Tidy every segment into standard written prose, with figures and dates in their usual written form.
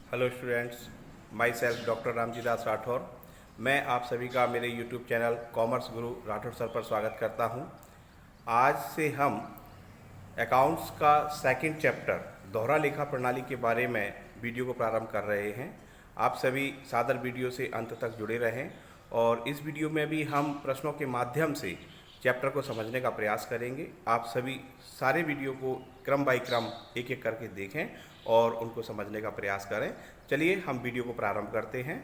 Hello students, myself doctor Ramji Das Rathore. मैं आप सभी का मेरे यूट्यूब चैनल कॉमर्स गुरु राठौर सर पर स्वागत करता हूं। आज से हम अकाउंट्स का सेकंड चैप्टर दोहरा लेखा प्रणाली के बारे में वीडियो को प्रारंभ कर रहे हैं। आप सभी सादर वीडियो से अंत तक जुड़े रहें और इस वीडियो में भी हम प्रश्नों के माध्यम से चैप्टर को समझने का प्रयास करेंगे। आप सभी सारे वीडियो को क्रम बाय क्रम एक एक करके देखें और उनको समझने का प्रयास करें। चलिए हम वीडियो को प्रारंभ करते हैं।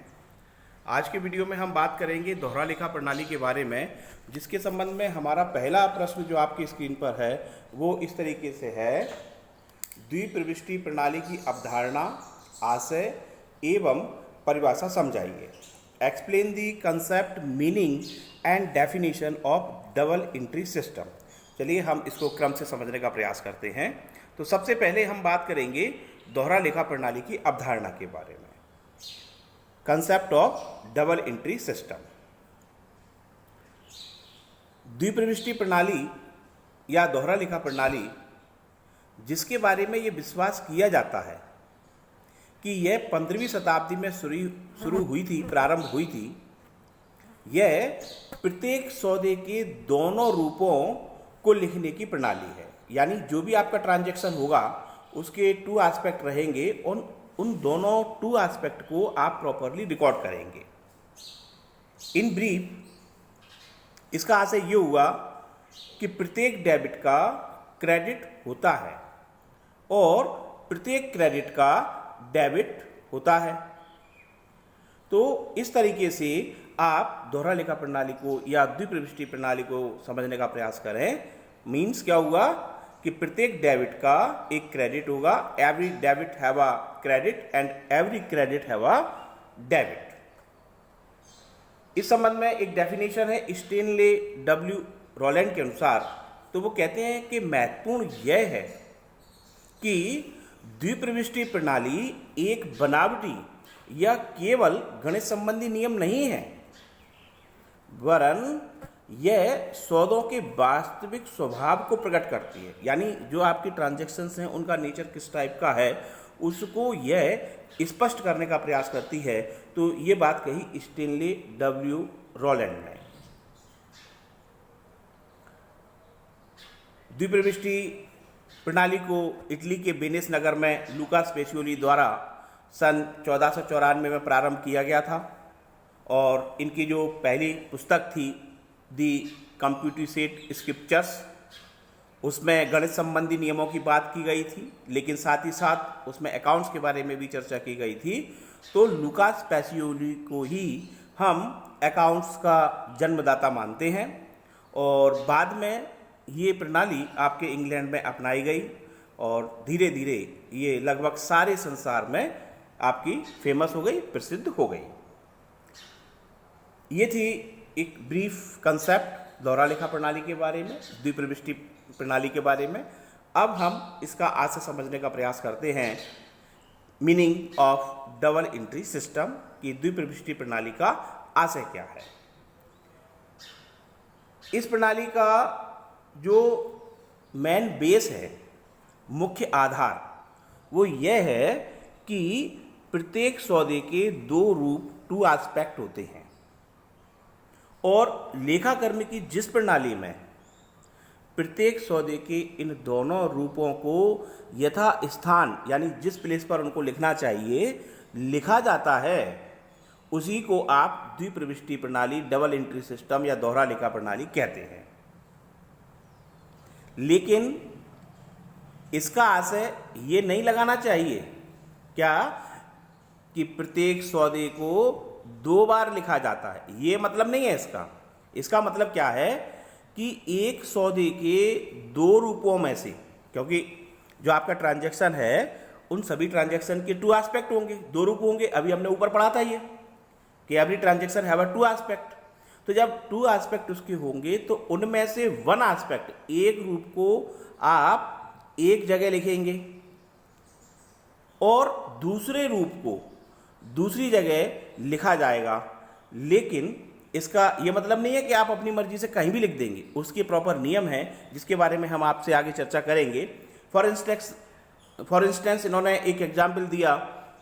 आज के वीडियो में हम बात करेंगे दोहरा लेखा प्रणाली के बारे में, जिसके संबंध में हमारा पहला प्रश्न जो आपकी स्क्रीन पर है वो इस तरीके से है। द्विप्रविष्टि प्रणाली की अवधारणा, आशय एवं परिभाषा समझाइए। Explain the concept, meaning and definition of double entry system. चलिए हम इसको क्रम से समझने का प्रयास करते हैं। तो सबसे पहले हम बात करेंगे दोहरा लेखा प्रणाली की अवधारणा के बारे में। Concept of double entry system. द्विप्रविष्टि प्रणाली या दोहरा लेखा प्रणाली, जिसके बारे में यह विश्वास किया जाता है कि यह 15वीं शताब्दी में शुरू हुई थी, प्रारंभ हुई थी। यह प्रत्येक सौदे के दोनों रूपों को लिखने की प्रणाली है। यानी जो भी आपका ट्रांजैक्शन होगा उसके 2 एस्पेक्ट रहेंगे, उन दोनों 2 एस्पेक्ट को आप प्रॉपरली रिकॉर्ड करेंगे। इन ब्रीफ इसका आशय ये हुआ कि प्रत्येक डेबिट का क्रेडिट होता है और प्रत्येक क्रेडिट का डेबिट होता है। तो इस तरीके से आप दोहरा लेखा प्रणाली को या द्विप्रविष्टि प्रणाली को समझने का प्रयास करें। मीन्स क्या हुआ कि प्रत्येक डेबिट का एक क्रेडिट होगा। Every debit have a credit and every credit have a debit. इस संबंध में एक डेफिनेशन है स्टेनले डब्ल्यू रोलैंड के अनुसार। तो वो कहते हैं कि महत्वपूर्ण यह है कि द्विप्रविष्टि प्रणाली एक बनावटी या केवल गणित संबंधी नियम नहीं है, वरन यह सौदों के वास्तविक स्वभाव को प्रकट करती है। यानी जो आपकी ट्रांजैक्शंस हैं उनका नेचर किस टाइप का है उसको यह स्पष्ट करने का प्रयास करती है। तो ये बात कही स्टेनले डब्ल्यू रोलैंड ने। द्विप्रविष्टि प्रणाली को इटली के वेनिस नगर में लूका स्पेसियोली द्वारा सन 1494 में प्रारंभ किया गया था और इनकी जो पहली पुस्तक थी दी कंप्यूटिसेट स्क्रिप्चर्स, उसमें गणित संबंधी नियमों की बात की गई थी, लेकिन साथ ही साथ उसमें अकाउंट्स के बारे में भी चर्चा की गई थी। तो लूका स्पेसियोली को ही हम अकाउंट्स का जन्मदाता मानते हैं और बाद में ये प्रणाली आपके इंग्लैंड में अपनाई गई और धीरे धीरे ये लगभग सारे संसार में आपकी फेमस हो गई, प्रसिद्ध हो गई। ये थी एक ब्रीफ कंसेप्ट दोहरा लेखा प्रणाली के बारे में, द्विप्रविष्टि प्रणाली के बारे में। अब हम इसका आशय समझने का प्रयास करते हैं। Meaning of double entry system की द्विप्रविष्टि प्रणाली का आशय क्या है। इस प्रणाली का जो मेन बेस है, मुख्य आधार, वो यह है कि प्रत्येक सौदे के 2 रूप, 2 एस्पेक्ट होते हैं और लेखाकर्म की जिस प्रणाली में प्रत्येक सौदे के इन दोनों रूपों को यथा स्थान यानी जिस प्लेस पर उनको लिखना चाहिए लिखा जाता है, उसी को आप द्विप्रविष्टि प्रणाली, डबल एंट्री सिस्टम या दोहरा लेखा प्रणाली कहते हैं। लेकिन इसका आशय ये नहीं लगाना चाहिए क्या कि प्रत्येक सौदे को 2 बार लिखा जाता है। ये मतलब नहीं है इसका। इसका मतलब क्या है कि एक सौदे के 2 रूपों में से, क्योंकि जो आपका ट्रांजैक्शन है उन सभी ट्रांजैक्शन के 2 एस्पेक्ट होंगे, 2 रूप होंगे। अभी हमने ऊपर पढ़ा था ये कि every transaction have a 2 aspect. तो जब 2 एस्पेक्ट उसके होंगे तो उनमें से 1 एस्पेक्ट, एक रूप को आप एक जगह लिखेंगे और दूसरे रूप को दूसरी जगह लिखा जाएगा। लेकिन इसका यह मतलब नहीं है कि आप अपनी मर्जी से कहीं भी लिख देंगे। उसके प्रॉपर नियम हैं जिसके बारे में हम आपसे आगे चर्चा करेंगे। फॉर इंस्टेंस इन्होंने एक एग्जाम्पल दिया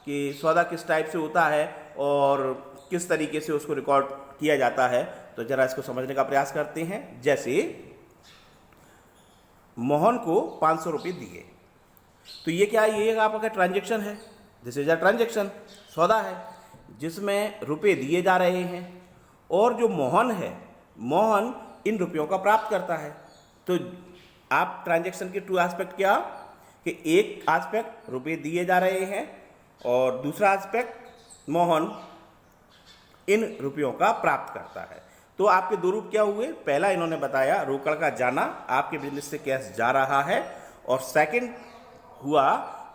कि सौदा किस टाइप से होता है और किस तरीके से उसको रिकॉर्ड किया जाता है। तो जरा इसको समझने का प्रयास करते हैं। जैसे मोहन को 500 रुपये दिए, तो ये क्या है, ये आपका ट्रांजैक्शन है। दिस इज अ ट्रांजैक्शन, सौदा है जिसमें रुपए दिए जा रहे हैं और जो मोहन है, मोहन इन रुपयों का प्राप्त करता है। तो आप ट्रांजैक्शन के टू एस्पेक्ट क्या, कि एक एस्पेक्ट रुपए दिए जा रहे हैं और दूसरा एस्पेक्ट मोहन इन रुपयों का प्राप्त करता है। तो आपके दो रूप क्या हुए, पहला इन्होंने बताया रोकड़ का जाना, आपके बिजनेस से कैश जा रहा है, और सेकंड हुआ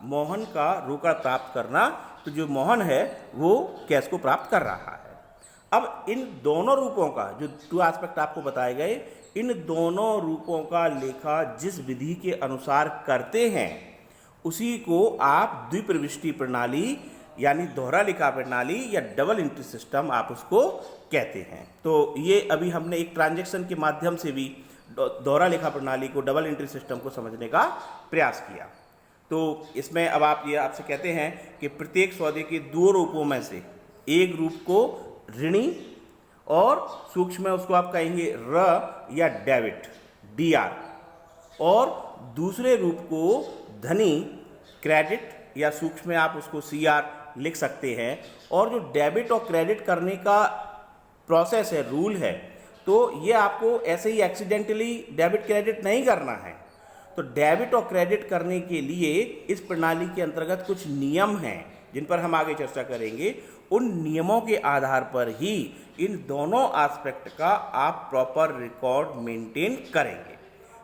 मोहन का रोकड़ प्राप्त करना, तो जो मोहन है वो कैश को प्राप्त कर रहा है। अब इन दोनों रूपों का जो टू एस्पेक्ट आपको बताए गए, इन दोनों रूपों का लेखा जिस विधि के अनुसार करते हैं उसी को आप द्विप्रविष्टि प्रणाली यानी दोहरा लेखा प्रणाली या डबल एंट्री सिस्टम आप उसको कहते हैं। तो ये अभी हमने एक ट्रांजैक्शन के माध्यम से भी दोहरा लेखा प्रणाली को, डबल एंट्री सिस्टम को समझने का प्रयास किया। तो इसमें अब आप ये आपसे कहते हैं कि प्रत्येक सौदे के दो रूपों में से एक रूप को ऋणी और सूक्ष्म में उसको आप कहेंगे र या डेबिट DR, और दूसरे रूप को धनी क्रेडिट या सूक्ष्म में आप उसको CR लिख सकते हैं। और जो डेबिट और क्रेडिट करने का प्रोसेस है, रूल है, तो ये आपको ऐसे ही एक्सीडेंटली डेबिट क्रेडिट नहीं करना है। तो डेबिट और क्रेडिट करने के लिए इस प्रणाली के अंतर्गत कुछ नियम हैं जिन पर हम आगे चर्चा करेंगे। उन नियमों के आधार पर ही इन दोनों एस्पेक्ट का आप प्रॉपर रिकॉर्ड मेंटेन करेंगे।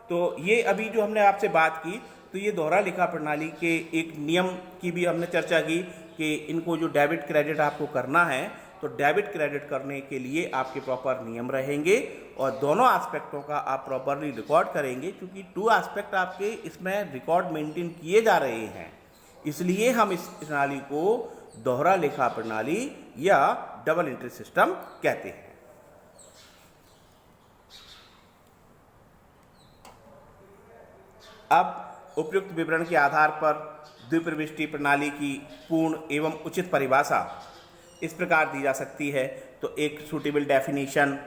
तो ये अभी जो हमने आपसे बात की, तो ये दोहरा लेखा प्रणाली के एक नियम की भी हमने चर्चा की कि इनको जो डेबिट क्रेडिट आपको करना है, तो डेबिट क्रेडिट करने के लिए आपके प्रॉपर नियम रहेंगे और दोनों एस्पेक्टों का आप प्रॉपरली रिकॉर्ड करेंगे। क्योंकि टू एस्पेक्ट आपके इसमें रिकॉर्ड मेंटेन किए जा रहे हैं, इसलिए हम इस प्रणाली को दोहरा लेखा प्रणाली या डबल एंट्री सिस्टम कहते हैं। अब उपयुक्त विवरण के आधार पर द्विप्रविष्टि प्रणाली की पूर्ण एवं उचित परिभाषा इस प्रकार दी जा सकती है। तो एक सूटेबल डेफिनेशन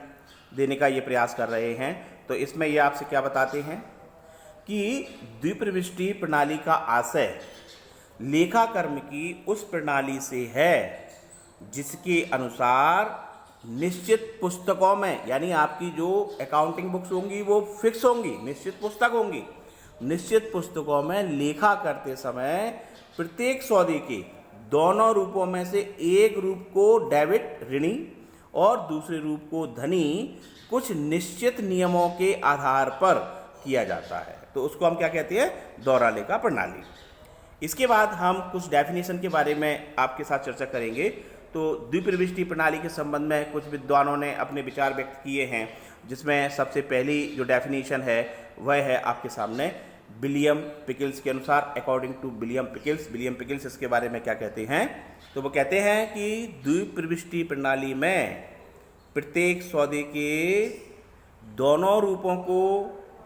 देने का ये प्रयास कर रहे हैं। तो इसमें ये आपसे क्या बताते हैं कि द्विप्रविष्टि प्रणाली का आशय लेखा कर्म की उस प्रणाली से है जिसके अनुसार निश्चित पुस्तकों में, यानी आपकी जो अकाउंटिंग बुक्स होंगी वो फिक्स होंगी, निश्चित पुस्तक होंगी, निश्चित पुस्तकों में लेखा करते समय प्रत्येक सौदे के दोनों रूपों में से एक रूप को डेबिट ऋणी और दूसरे रूप को धनी कुछ निश्चित नियमों के आधार पर किया जाता है। तो उसको हम क्या कहते हैं, दोहरा लेखा प्रणाली। इसके बाद हम कुछ डेफिनेशन के बारे में आपके साथ चर्चा करेंगे। तो द्विप्रविष्टि प्रणाली के संबंध में कुछ विद्वानों ने अपने विचार व्यक्त किए हैं, जिसमें सबसे पहली जो डेफिनेशन है वह है आपके सामने विलियम पिकल्स के अनुसार। अकॉर्डिंग टू विलियम पिकल्स इसके बारे में क्या कहते हैं, तो वो कहते हैं कि द्विप्रविष्टि प्रणाली में प्रत्येक सौदे के दोनों रूपों को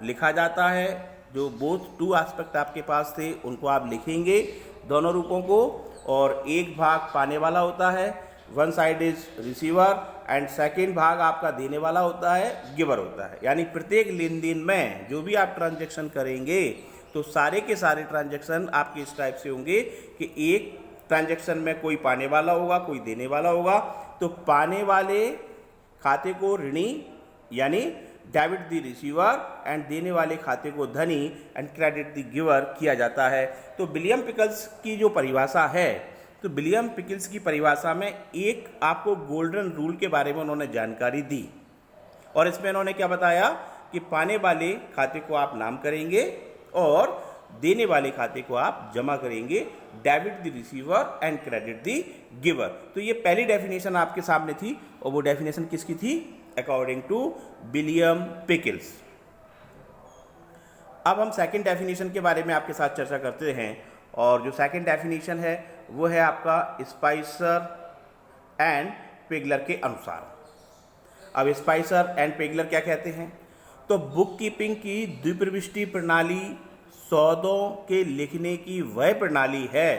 लिखा जाता है। जो बोथ टू एस्पेक्ट आपके पास थे उनको आप लिखेंगे दोनों रूपों को, और एक भाग पाने वाला होता है, one side is receiver, and second भाग आपका देने वाला होता है, गिवर होता है। यानी प्रत्येक लेन देन में जो भी आप ट्रांजैक्शन करेंगे तो सारे के सारे ट्रांजैक्शन आपके इस टाइप से होंगे कि एक ट्रांजैक्शन में कोई पाने वाला होगा, कोई देने वाला होगा। तो पाने वाले खाते को ऋणी यानी डेबिट द रिसीवर एंड देने वाले खाते को धनी एंड क्रेडिट द गिवर किया जाता है। तो विलियम पिकल्स की जो परिभाषा है, तो विलियम पिकल्स की परिभाषा में एक आपको गोल्डन रूल के बारे में उन्होंने जानकारी दी, और इसमें उन्होंने क्या बताया कि पाने वाले खाते को आप नाम करेंगे और देने वाले खाते को आप जमा करेंगे, debit the receiver and credit the giver. तो ये पहली डेफिनेशन आपके सामने थी, और वो डेफिनेशन किसकी थी, अकॉर्डिंग टू विलियम पिकल्स। अब हम सेकंड डेफिनेशन के बारे में आपके साथ चर्चा करते हैं, और जो सेकंड डेफिनेशन है वो है आपका स्पाइसर एंड पेगलर के अनुसार। अब स्पाइसर एंड पेगलर क्या कहते हैं, तो बुक कीपिंग की द्विप्रविष्टि प्रणाली सौदों के लिखने की वह प्रणाली है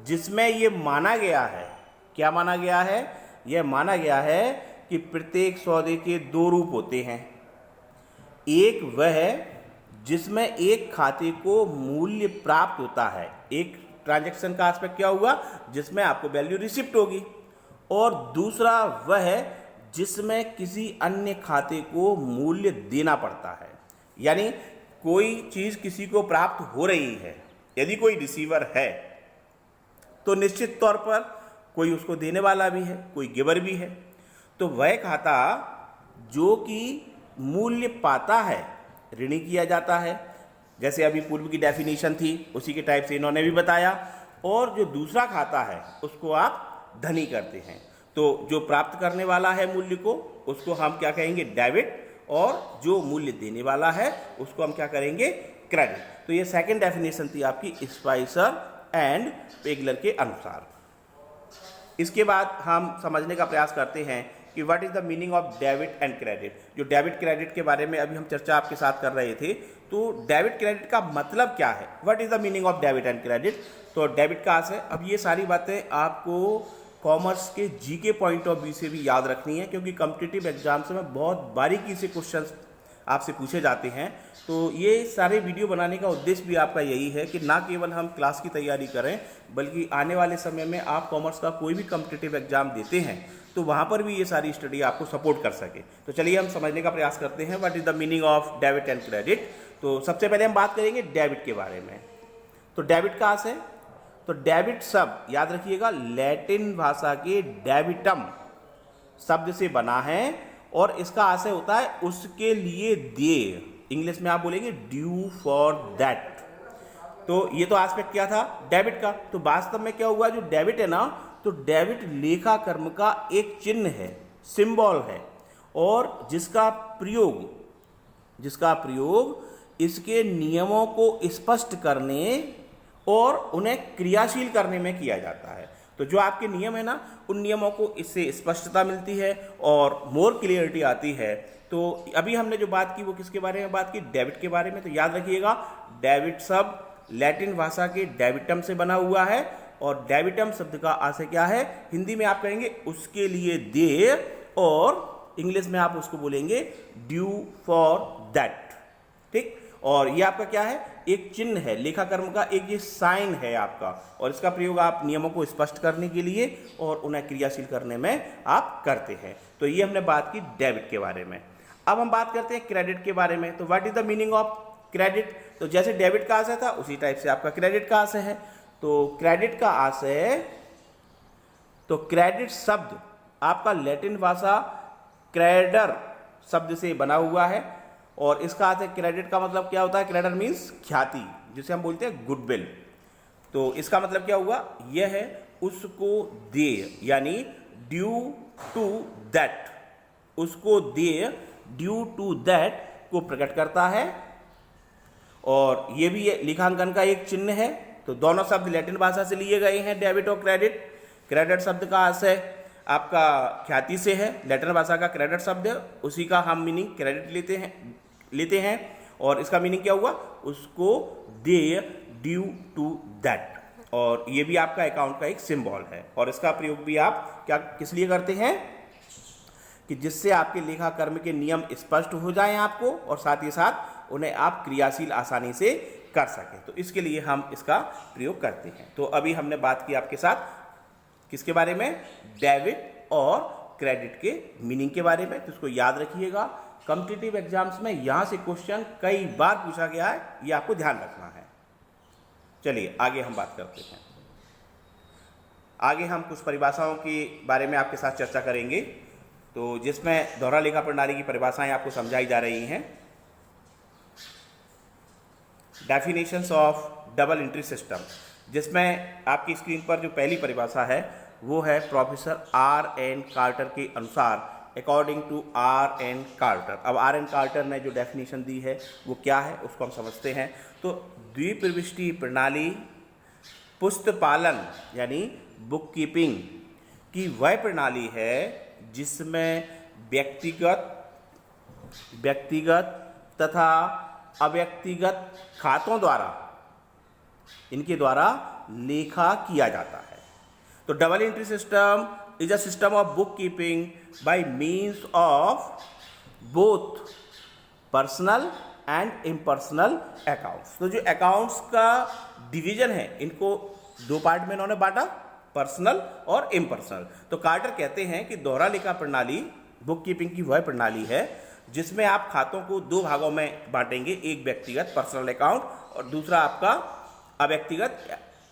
जिसमें ये माना गया है, क्या माना गया है? यह माना गया है कि प्रत्येक सौदे के दो रूप होते हैं। एक वह है जिसमें एक खाते को मूल्य प्राप्त होता है, एक ट्रांजैक्शन का एस्पेक्ट क्या हुआ, जिसमें आपको वैल्यू रिसिप्ट होगी, और दूसरा वह है जिसमें किसी अन्य खाते को मूल्य देना पड़ता है। यानी कोई चीज किसी को प्राप्त हो रही है, यदि कोई रिसीवर है तो निश्चित तौर पर कोई उसको देने वाला भी है, कोई गिवर भी है। तो वह खाता जो कि मूल्य पाता है ऋणी किया जाता है, जैसे अभी पूर्व की डेफिनेशन थी उसी के टाइप से इन्होंने भी बताया। और जो दूसरा खाता है उसको आप धनी करते हैं। तो जो प्राप्त करने वाला है मूल्य को, उसको हम क्या कहेंगे? डेबिट। और जो मूल्य देने वाला है उसको हम क्या करेंगे? क्रेडिट। तो ये सेकंड डेफिनेशन थी आपकी स्पाइसर एंड पेगलर के अनुसार। इसके बाद हम समझने का प्रयास करते हैं कि what is the meaning of debit and credit. जो डेबिट क्रेडिट के बारे में अभी हम चर्चा आपके साथ कर रहे थे, तो डेबिट क्रेडिट का मतलब क्या है? What is the meaning of debit and credit? तो डेबिट का अर्थ है, अब ये सारी बातें आपको कॉमर्स के जीके पॉइंट ऑफ व्यू से भी याद रखनी है, क्योंकि कॉम्पिटिटिव एग्जाम्स में बहुत बारीकी से क्वेश्चंस आपसे पूछे जाते हैं। तो ये सारे वीडियो बनाने का उद्देश्य भी आपका यही है कि ना केवल हम क्लास की तैयारी करें, बल्कि आने वाले समय में आप कॉमर्स का कोई भी कॉम्पिटिटिव एग्जाम देते हैं तो वहाँ पर भी ये सारी स्टडी आपको सपोर्ट कर सके। तो चलिए हम समझने का प्रयास करते हैं what is the meaning of debit and credit. तो सबसे पहले हम बात करेंगे डेबिट के बारे में। तो डेबिट का अर्थ है, तो डेबिट शब्द याद रखिएगा लैटिन भाषा के डेबिटम शब्द से बना है, और इसका आशय होता है उसके लिए देय। इंग्लिश में आप बोलेंगे ड्यू फॉर दैट। तो ये तो एस्पेक्ट क्या था? डेबिट का। तो वास्तव में क्या हुआ, जो डेबिट है ना, तो डेबिट लेखा कर्म का एक चिन्ह है, सिंबल है, और जिसका प्रयोग इसके नियमों को स्पष्ट करने और उन्हें क्रियाशील करने में किया जाता है। तो जो आपके नियम है ना, उन नियमों को इससे स्पष्टता मिलती है और मोर क्लियरिटी आती है। तो अभी हमने जो बात की वो किसके बारे में बात की? डेबिट के बारे में। तो याद रखिएगा डेबिट शब्द लैटिन भाषा के डेबिटम से बना हुआ है, और डेबिटम शब्द का आशय क्या है? हिंदी में आप कहेंगे उसके लिए देय, और इंग्लिश में आप उसको बोलेंगे ड्यू फॉर दैट। ठीक। और ये आपका क्या है? एक चिन्ह है लेखा कर्म का, एक ये साइन है आपका, और इसका प्रयोग आप नियमों को स्पष्ट करने के लिए और उन्हें क्रियाशील करने में आप करते हैं। तो ये हमने बात की डेबिट के बारे में। अब हम बात करते हैं क्रेडिट के बारे में। तो what is the meaning of credit? तो जैसे डेबिट का आशय था उसी टाइप से आपका क्रेडिट का आशय है। तो क्रेडिट का आशय, तो क्रेडिट शब्द आपका लैटिन भाषा क्रेडर शब्द से बना हुआ है, और इसका अर्थ है क्रेडिट का मतलब क्या होता है? क्रेडर मीन्स ख्याति, जिसे हम बोलते हैं गुडविल। तो इसका मतलब क्या हुआ? यह है उसको देय, यानी ड्यू टू दैट, उसको देय ड्यू टू दैट को प्रकट करता है। और ये भी लेखांकन का एक चिन्ह है। तो दोनों शब्द लैटिन भाषा से लिए गए हैं, डेबिट और क्रेडिट। क्रेडिट शब्द का आशय आपका ख्याति से है, लैटिन भाषा का क्रेडिट शब्द है, उसी का हम मीनिंग क्रेडिट लेते हैं। और इसका मीनिंग क्या हुआ? उसको देय ड्यू टू दैट। और ये भी आपका अकाउंट का एक सिंबल है, और इसका प्रयोग भी आप क्या किस लिए करते हैं? कि जिससे आपके लेखा कर्म के नियम स्पष्ट हो जाएं आपको, और साथ ही साथ उन्हें आप क्रियाशील आसानी से कर सकें। तो इसके लिए हम इसका प्रयोग करते हैं। तो अभी हमने बात की आपके साथ किसके बारे में? डेबिट और क्रेडिट के मीनिंग के बारे में। तो इसको याद रखिएगा, कॉम्पिटिटिव एग्जाम्स में यहां से क्वेश्चन कई बार पूछा गया है, ये आपको ध्यान रखना है। चलिए आगे हम बात करते हैं। आगे हम कुछ परिभाषाओं के बारे में आपके साथ चर्चा करेंगे, तो जिसमें दोहरा लेखा प्रणाली की परिभाषाएं आपको समझाई जा रही हैं। Definitions of double entry system, जिसमें आपकी स्क्रीन पर जो पहली परिभाषा है वो है प्रोफेसर R.N. कार्टर के अनुसार, अकॉर्डिंग टू R.N. कार्टर। अब R.N. कार्टर ने जो डेफिनेशन दी है वो क्या है उसको हम समझते हैं। तो द्विप्रविष्टि प्रणाली पुस्तपालन यानी बुक कीपिंग की वह प्रणाली है जिसमें व्यक्तिगत तथा अव्यक्तिगत खातों द्वारा, इनके द्वारा लेखा किया जाता है। तो double entry system is a system of book keeping bye means of both personal and impersonal accounts. तो जो अकाउंट्स का डिवीजन है, इनको दो पार्ट में इन्होंने बांटा, पर्सनल और इम्पर्सनल। तो कार्टर कहते हैं कि दोहरा लेखा प्रणाली बुक कीपिंग की वह प्रणाली है जिसमें आप खातों को दो भागों में बांटेंगे, एक व्यक्तिगत पर्सनल अकाउंट और दूसरा आपका अव्यक्तिगत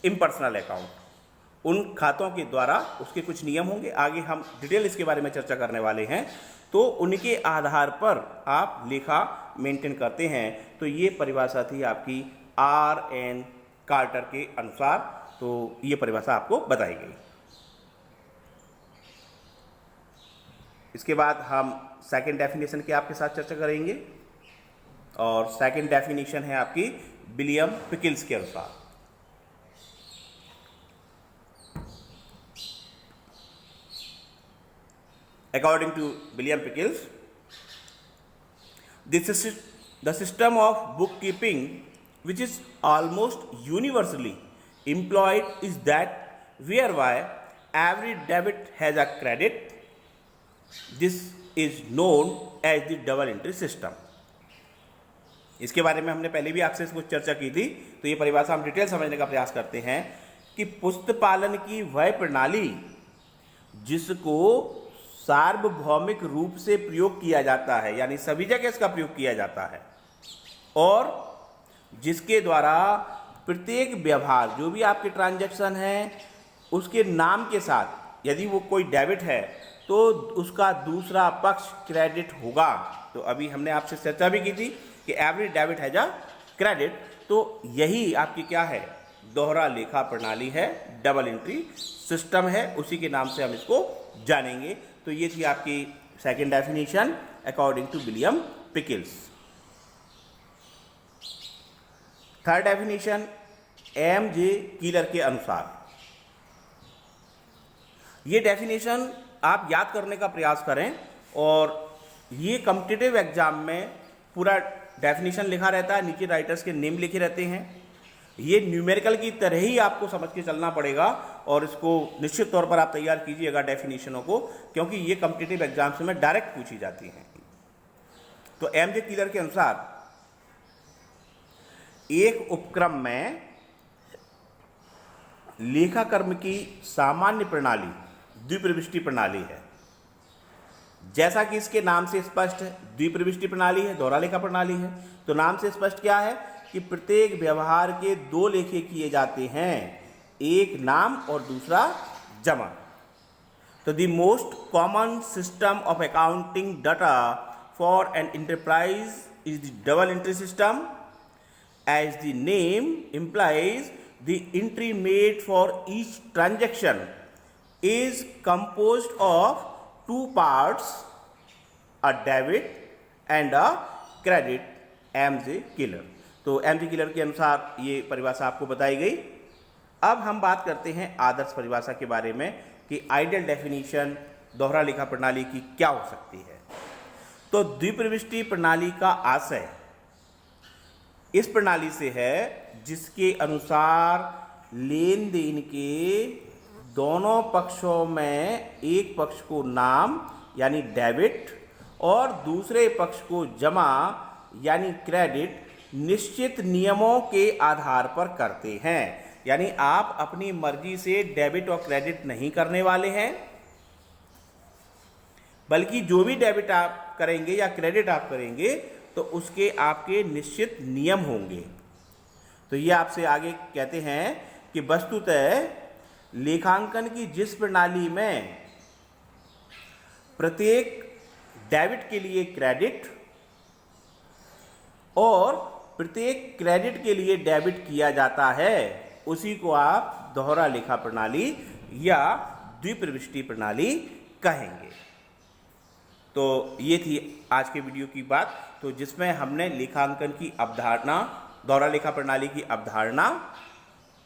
इम्पर्सनल अकाउंट। उन खातों के द्वारा उसके कुछ नियम होंगे, आगे हम डिटेल इसके बारे में चर्चा करने वाले हैं। तो उनके आधार पर आप लेखा मेंटेन करते हैं। तो ये परिभाषा थी आपकी R.N. कार्टर के अनुसार। तो ये परिभाषा आपको बताई गई। इसके बाद हम सेकंड डेफिनेशन की आपके साथ चर्चा करेंगे और सेकंड डेफिनेशन है आपकी विलियम पिकल्स के अनुसार। According to William Pickles, the system of bookkeeping which is almost universally employed is that whereby every debit has a credit. This is known as the double entry system. इसके बारे में हमने पहले भी आपसे कुछ चर्चा की थी। तो ये परिभाषा हम डिटेल समझने का प्रयास करते हैं कि पुस्तपालन की वह प्रणाली जिसको सार्वभौमिक रूप से प्रयोग किया जाता है, यानी सभी जगह इसका प्रयोग किया जाता है, और जिसके द्वारा प्रत्येक व्यवहार जो भी आपके ट्रांजैक्शन है उसके नाम के साथ, यदि वो कोई डेबिट है तो उसका दूसरा पक्ष क्रेडिट होगा। तो अभी हमने आपसे चर्चा भी की थी कि every debit has a credit. तो यही आपकी क्या है, दोहरा लेखा प्रणाली है, डबल एंट्री सिस्टम है, उसी के नाम से हम इसको जानेंगे। तो ये थी आपकी second definition according to William Pickles. Third definition M.J. Keeler के अनुसार। ये डेफिनेशन आप याद करने का प्रयास करें और ये कॉम्पिटिटिव एग्जाम में पूरा डेफिनेशन लिखा रहता है, नीचे राइटर्स के नेम लिखे रहते हैं। ये न्यूमेरिकल की तरह ही आपको समझ के चलना पड़ेगा और इसको निश्चित तौर पर आप तैयार कीजिएगा डेफिनेशनों को, क्योंकि ये कॉम्पिटिटिव एग्जाम्स में डायरेक्ट पूछी जाती हैं। तो M.J. कीलर के अनुसार एक उपक्रम में लेखाकर्म की सामान्य प्रणाली द्विप्रविष्टि प्रणाली है। जैसा कि इसके नाम से स्पष्ट है, द्विप्रविष्टि प्रणाली है, दोहरा लेखा प्रणाली है। तो नाम से स्पष्ट क्या है कि प्रत्येक व्यवहार के दो लेखे किए जाते हैं, एक नाम और दूसरा जमा। तो the most common system of accounting data for an enterprise is the double entry system. As the name implies, the entry made for each transaction is composed of two parts, a debit and a credit. M.J. Killer. तो M.J. Keeler के अनुसार ये परिभाषा आपको बताई गई। अब हम बात करते हैं आदर्श परिभाषा के बारे में कि आइडियल डेफिनेशन दोहरा लेखा प्रणाली की क्या हो सकती है। तो द्विप्रविष्टि प्रणाली का आशय इस प्रणाली से है जिसके अनुसार लेन देन के दोनों पक्षों में एक पक्ष को नाम यानी डेबिट और दूसरे पक्ष को जमा यानी क्रेडिट निश्चित नियमों के आधार पर करते हैं। यानी आप अपनी मर्जी से डेबिट और क्रेडिट नहीं करने वाले हैं, बल्कि जो भी डेबिट आप करेंगे या क्रेडिट आप करेंगे तो उसके आपके निश्चित नियम होंगे। तो ये आपसे आगे कहते हैं कि वस्तुतः लेखांकन की जिस प्रणाली में प्रत्येक डेबिट के लिए क्रेडिट और प्रत्येक क्रेडिट के लिए डेबिट किया जाता है उसी को आप दोहरा लेखा प्रणाली या द्विप्रविष्टि प्रणाली कहेंगे। तो ये थी आज के वीडियो की बात, तो जिसमें हमने लेखांकन की अवधारणा, दोहरा लेखा प्रणाली की अवधारणा,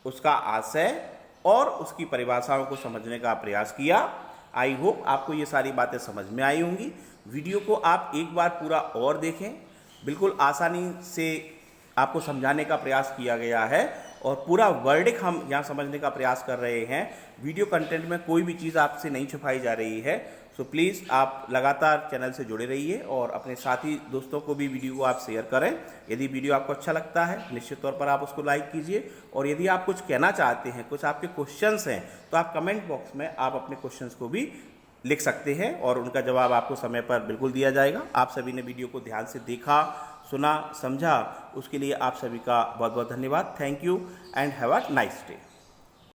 उसका आशय और उसकी परिभाषाओं को समझने का प्रयास किया। आई होप आपको ये सारी बातें समझ में आई होंगी। वीडियो को आप एक बार पूरा और देखें, बिल्कुल आसानी से आपको समझाने का प्रयास किया गया है और पूरा वर्डिक हम यहाँ समझने का प्रयास कर रहे हैं। वीडियो कंटेंट में कोई भी चीज़ आपसे नहीं छुपाई जा रही है। सो प्लीज़ आप लगातार चैनल से जुड़े रहिए और अपने साथी दोस्तों को भी वीडियो को आप शेयर करें। यदि वीडियो आपको अच्छा लगता है निश्चित तौर पर आप उसको लाइक कीजिए, और यदि आप कुछ कहना चाहते हैं, कुछ आपके क्वेश्चंस हैं, तो आप कमेंट बॉक्स में आप अपने क्वेश्चंस को भी लिख सकते हैं और उनका जवाब आपको समय पर बिल्कुल दिया जाएगा। आप सभी ने वीडियो को ध्यान से देखा, सुना, समझा, उसके लिए आप सभी का बहुत बहुत धन्यवाद। Thank you and have a nice day.